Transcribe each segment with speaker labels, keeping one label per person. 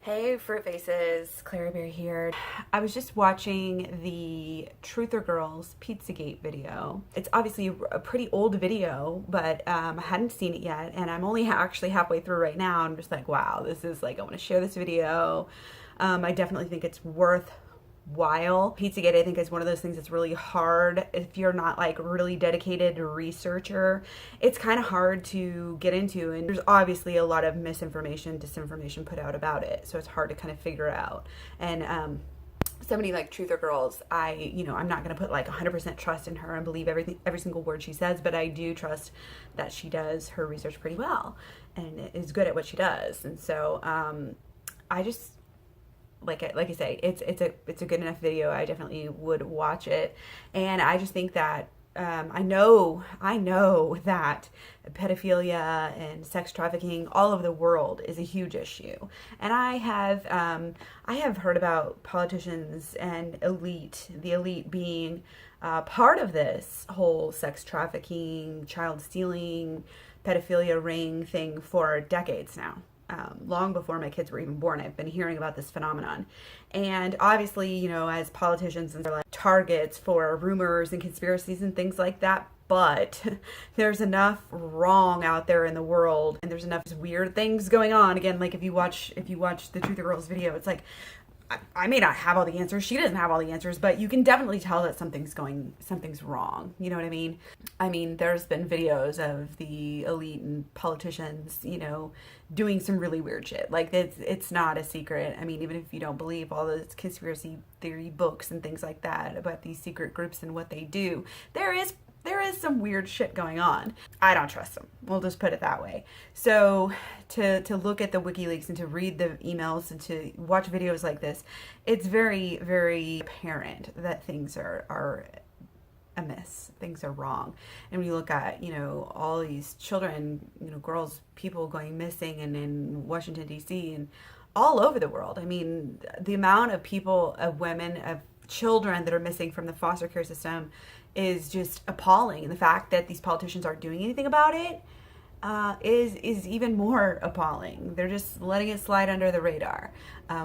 Speaker 1: Hey Fruit Faces, Clary Berry here. I was just watching the Truther Girls Pizzagate video. It's obviously a pretty old video, but I hadn't seen it yet, and I'm only actually halfway through right now. I'm just like, wow, this is like, I want to share this video. I definitely think it's worthwhile. Pizzagate, I think, is one of those things that's really hard if you're not like really dedicated researcher. It's kind of hard to get into, and there's obviously a lot of misinformation, disinformation put out about it, so it's hard to kind of figure out. And somebody like Truther Girls, I'm not going to put like 100% trust in her and believe every single word she says, but I do trust that she does her research pretty well and is good at what she does. And so I just, like I say, it's a good enough video. I definitely would watch it, and I just think that I know that pedophilia and sex trafficking all over the world is a huge issue, and I have heard about politicians and the elite being part of this whole sex trafficking, child stealing, pedophilia ring thing for decades now. Long before my kids were even born, I've been hearing about this phenomenon. And obviously, as politicians, and they're like targets for rumors and conspiracies and things like that. But there's enough wrong out there in the world, and there's enough weird things going on. Again, like if you watch the Truther Girls video, it's like, I may not have all the answers. She doesn't have all the answers, but you can definitely tell that something's wrong. You know what I mean? I mean, there's been videos of the elite and politicians, doing some really weird shit. Like it's not a secret. I mean, even if you don't believe all those conspiracy theory books and things like that about these secret groups and what they do, there is some weird shit going on. I don't trust them. We'll just put it that way. So to look at the WikiLeaks and to read the emails and to watch videos like this, it's very, very apparent that things are amiss. Things are wrong. And when you look at, all these children, girls, people going missing and in Washington, D.C. and all over the world. I mean, the amount of people, of women, of children that are missing from the foster care system is just appalling. And the fact that these politicians aren't doing anything about it is even more appalling. They're just letting it slide under the radar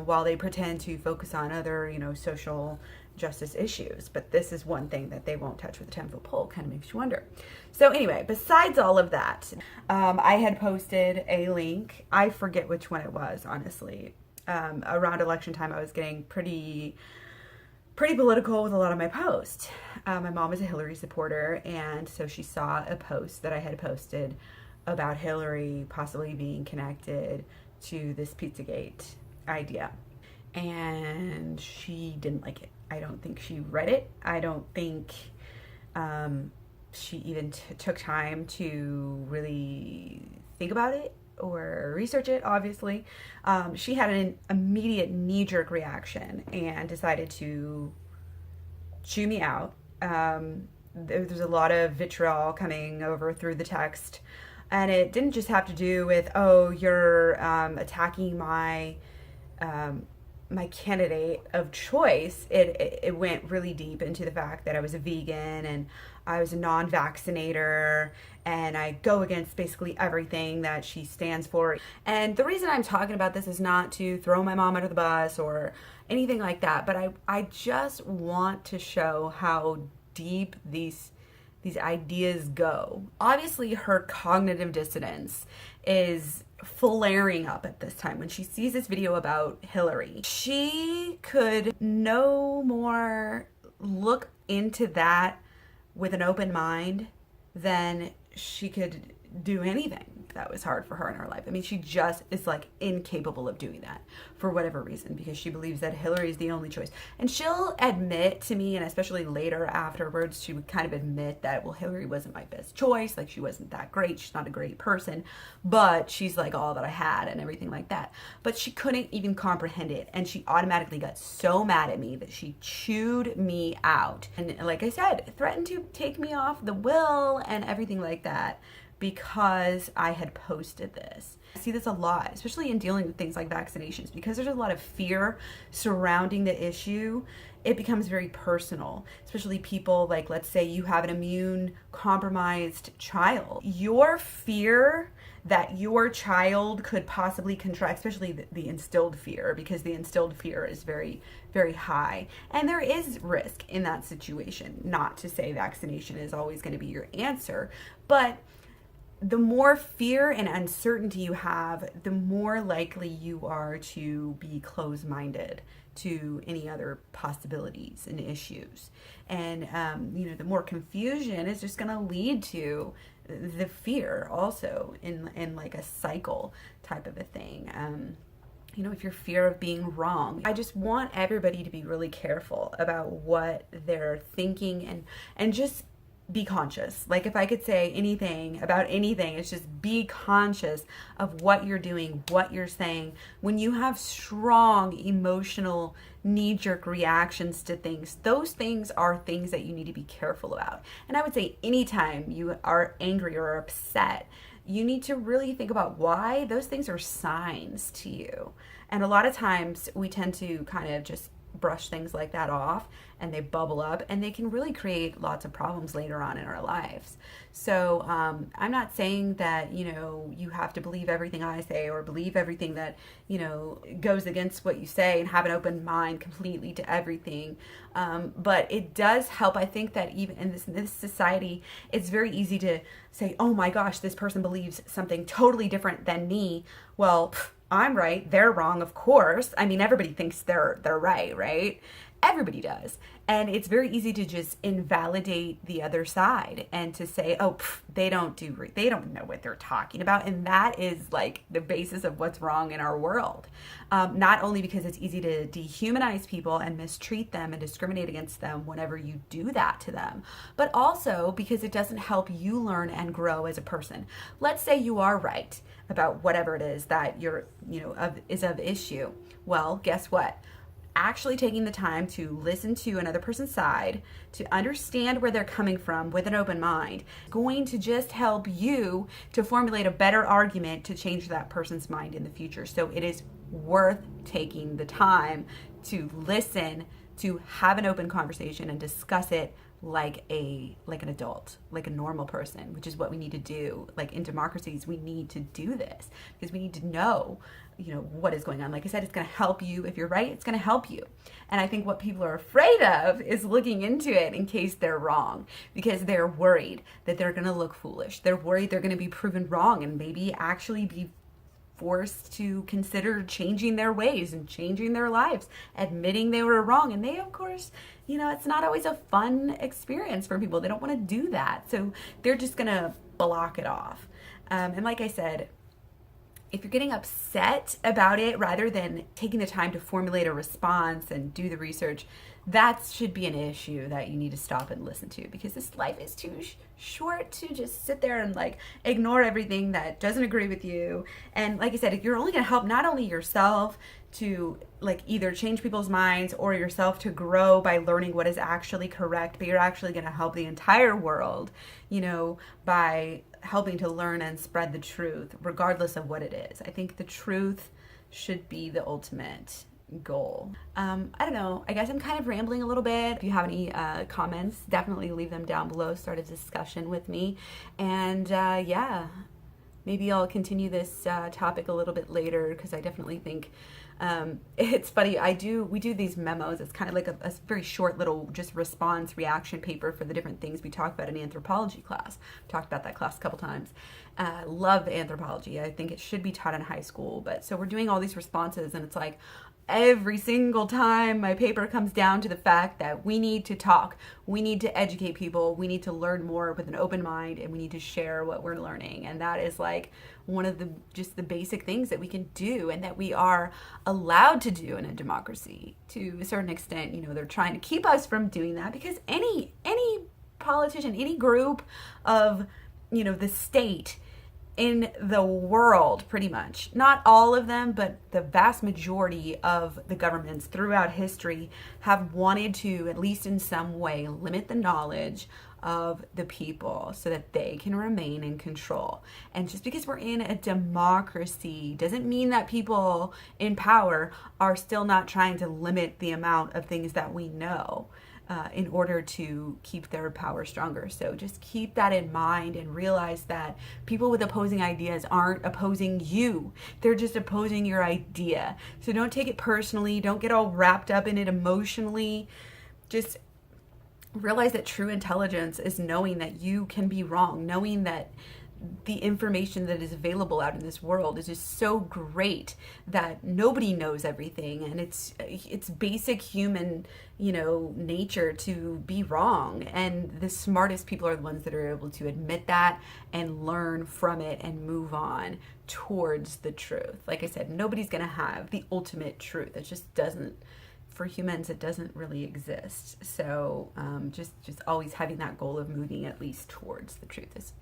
Speaker 1: while they pretend to focus on other, social justice issues. But this is one thing that they won't touch with a 10-foot pole. Kind of makes you wonder. So anyway, besides all of that, I had posted a link. I forget which one it was, honestly. Around election time, I was getting pretty political with a lot of my posts. My mom is a Hillary supporter, and so she saw a post that I had posted about Hillary possibly being connected to this Pizzagate idea. And she didn't like it. I don't think she read it. I don't think she even took time to really think about it or research it, obviously. She had an immediate knee-jerk reaction and decided to chew me out. There's a lot of vitriol coming over through the text, and it didn't just have to do with, oh, you're attacking my candidate of choice. It went really deep into the fact that I was a vegan and I was a non-vaccinator, and I go against basically everything that she stands for. And the reason I'm talking about this is not to throw my mom under the bus or anything like that, but I just want to show how deep these ideas go. Obviously, her cognitive dissonance is flaring up at this time when she sees this video about Hillary. She could no more look into that with an open mind than she could do anything that was hard for her in her life. I mean, she just is like incapable of doing that for whatever reason, because she believes that Hillary is the only choice. And she'll admit to me, and especially later afterwards, she would kind of admit that, well, Hillary wasn't my best choice. Like, she wasn't that great. She's not a great person, but she's like all that I had and everything like that. But she couldn't even comprehend it. And she automatically got so mad at me that she chewed me out. And like I said, threatened to take me off the will and everything like that, because I had posted this. I see this a lot, especially in dealing with things like vaccinations, because there's a lot of fear surrounding the issue. It becomes very personal, especially people like, let's say you have an immune compromised child. Your fear that your child could possibly contract, especially the instilled fear, because the instilled fear is very, very high. And there is risk in that situation. Not to say vaccination is always going to be your answer, but the more fear and uncertainty you have, the more likely you are to be closed-minded to any other possibilities and issues. And, the more confusion is just going to lead to the fear also in like a cycle type of a thing. If your fear of being wrong, I just want everybody to be really careful about what they're thinking and just be conscious. Like, if I could say anything about anything, it's just be conscious of what you're doing, what you're saying. When you have strong emotional knee-jerk reactions to things, those things are things that you need to be careful about. And I would say anytime you are angry or upset, you need to really think about why. Those things are signs to you. And a lot of times we tend to kind of just brush things like that off, and they bubble up, and they can really create lots of problems later on in our lives. So I'm not saying that you have to believe everything I say or believe everything that goes against what you say and have an open mind completely to everything, but it does help. I think that even in this society, it's very easy to say, oh my gosh, this person believes something totally different than me. Well, I'm right, they're wrong, of course. I mean, everybody thinks they're right, right? Everybody does. And it's very easy to just invalidate the other side and to say, oh, they don't know what they're talking about. And that is like the basis of what's wrong in our world. Not only because it's easy to dehumanize people and mistreat them and discriminate against them whenever you do that to them, but also because it doesn't help you learn and grow as a person. Let's say you are right about whatever it is that is of issue. Well, guess what? Actually taking the time to listen to another person's side, to understand where they're coming from with an open mind, going to just help you to formulate a better argument to change that person's mind in the future. So it is worth taking the time to listen, to have an open conversation and discuss it like an adult, like a normal person, which is what we need to do. Like in democracies, we need to do this because we need to know, what is going on. Like I said, it's going to help you. If you're right, it's going to help you. And I think what people are afraid of is looking into it in case they're wrong, because they're worried that they're going to look foolish. They're worried they're going to be proven wrong and maybe actually be forced to consider changing their ways and changing their lives, admitting they were wrong. And they, of course, it's not always a fun experience for people. They don't want to do that. So they're just going to block it off. And like I said, if you're getting upset about it rather than taking the time to formulate a response and do the research, that should be an issue that you need to stop and listen to, because this life is too short to just sit there and ignore everything that doesn't agree with you. And like I said, you're only going to help not only yourself to either change people's minds or yourself to grow by learning what is actually correct, but you're actually going to help the entire world, by helping to learn and spread the truth, regardless of what it is. I think the truth should be the ultimate goal. I don't know. I guess I'm kind of rambling a little bit. If you have any comments, definitely leave them down below. Start a discussion with me. And maybe I'll continue this topic a little bit later, because I definitely think it's funny. We do these memos. It's kind of like a very short little just response reaction paper for the different things we talk about in anthropology class. Talked about that class a couple times. Love anthropology. I think it should be taught in high school. But so we're doing all these responses, and it's like every single time my paper comes down to the fact that we need to talk, we need to educate people, we need to learn more with an open mind, and we need to share what we're learning. And that is one of the basic things that we can do and that we are allowed to do in a democracy. To a certain extent, they're trying to keep us from doing that, because any politician, any group of, the state in the world, pretty much, not all of them, but the vast majority of the governments throughout history have wanted to, at least in some way, limit the knowledge of the people so that they can remain in control. And just because we're in a democracy doesn't mean that people in power are still not trying to limit the amount of things that we know. in order to keep their power stronger. So just keep that in mind and realize that people with opposing ideas aren't opposing you. They're just opposing your idea. So don't take it personally. Don't get all wrapped up in it emotionally. Just realize that true intelligence is knowing that you can be wrong, knowing that the information that is available out in this world is just so great that nobody knows everything, and it's basic human, nature to be wrong. And the smartest people are the ones that are able to admit that and learn from it and move on towards the truth. Like I said, nobody's going to have the ultimate truth. It just doesn't. For humans, it doesn't really exist. So just always having that goal of moving at least towards the truth is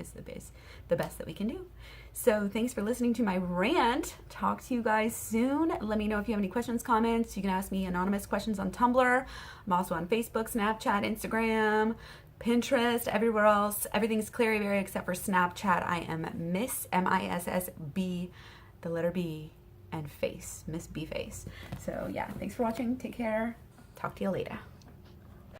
Speaker 1: the best that we can do. So thanks for listening to my rant. Talk to you guys soon. Let me know if you have any questions, comments. You can ask me anonymous questions on Tumblr. I'm also on Facebook, Snapchat, Instagram, Pinterest, everywhere else. Everything's Claryberry except for Snapchat. I am Miss MISSB, the letter B, and face, Miss B Face. So yeah, thanks for watching. Take care. Talk to you later.